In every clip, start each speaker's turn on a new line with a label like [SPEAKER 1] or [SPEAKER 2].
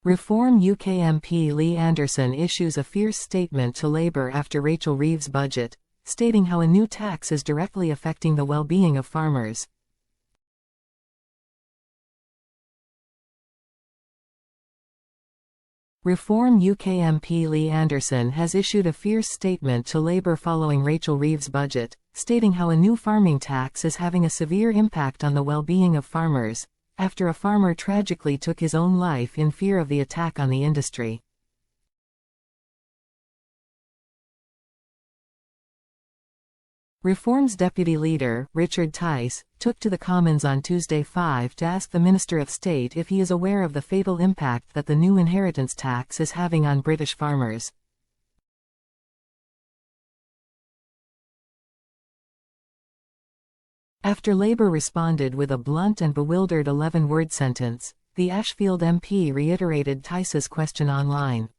[SPEAKER 1] Reform UK MP Lee Anderson issues a fierce statement to Labour after Rachel Reeves' budget, stating how a new tax is directly affecting the well-being of farmers. Reform UK MP Lee Anderson has issued a fierce statement to Labour following Rachel Reeves' budget, stating how a new farming tax is having a severe impact on the well-being of farmers, after a farmer tragically took his own life in fear of the attack on the industry. Reform's deputy leader, Richard Tice, took to the Commons on Tuesday 5 to ask the Minister of State if he is aware of the fatal impact that the new inheritance tax is having on British farmers. After Labour responded with a blunt and bewildered 11-word sentence, the Ashfield MP reiterated Tice's question online.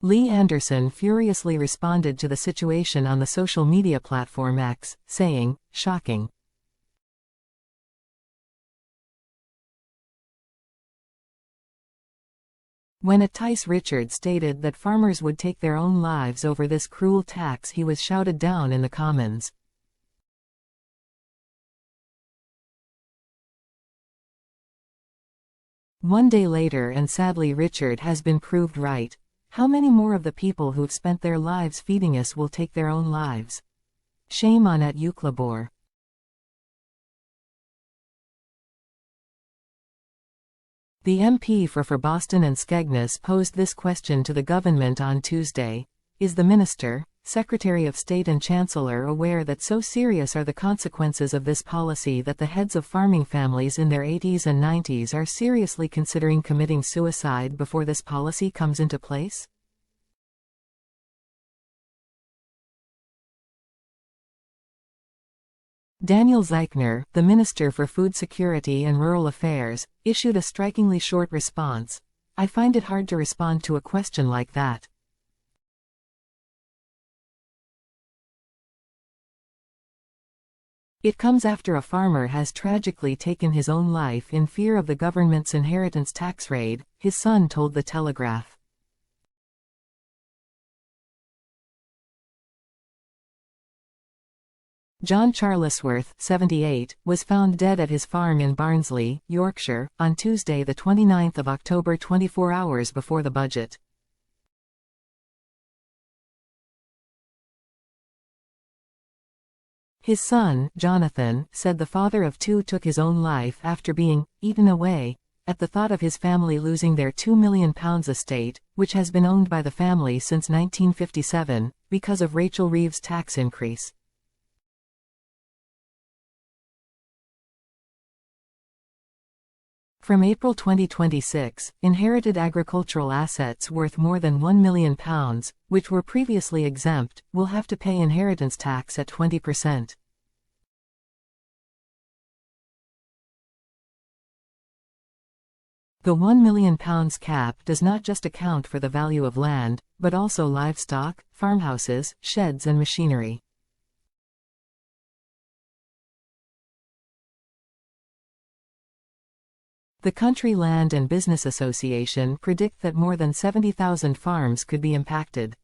[SPEAKER 1] Lee Anderson furiously responded to the situation on the social media platform X, saying, "Shocking." When at Tice Richard stated that farmers would take their own lives over this cruel tax, he was shouted down in the Commons. One day later, and sadly Richard has been proved right. How many more of the people who've spent their lives feeding us will take their own lives? Shame on at Euclibor. The MP for Boston and Skegness posed this question to the government on Tuesday. Is the Minister, Secretary of State and Chancellor aware that so serious are the consequences of this policy that the heads of farming families in their 80s and 90s are seriously considering committing suicide before this policy comes into place? Daniel Zeichner, the Minister for Food Security and Rural Affairs, issued a strikingly short response. "I find it hard to respond to a question like that. It comes after a farmer has tragically taken his own life in fear of the government's inheritance tax raid," his son told The Telegraph. John Charlesworth, 78, was found dead at his farm in Barnsley, Yorkshire, on Tuesday the 29th of October, 24 hours before the budget. His son, Jonathan, said the father of two took his own life after being eaten away at the thought of his family losing their £2 million estate, which has been owned by the family since 1957, because of Rachel Reeves' tax increase. From April 2026, inherited agricultural assets worth more than £1 million, which were previously exempt, will have to pay inheritance tax at 20%. The £1 million cap does not just account for the value of land, but also livestock, farmhouses, sheds and machinery. The Country Land and Business Association predict that more than 70,000 farms could be impacted.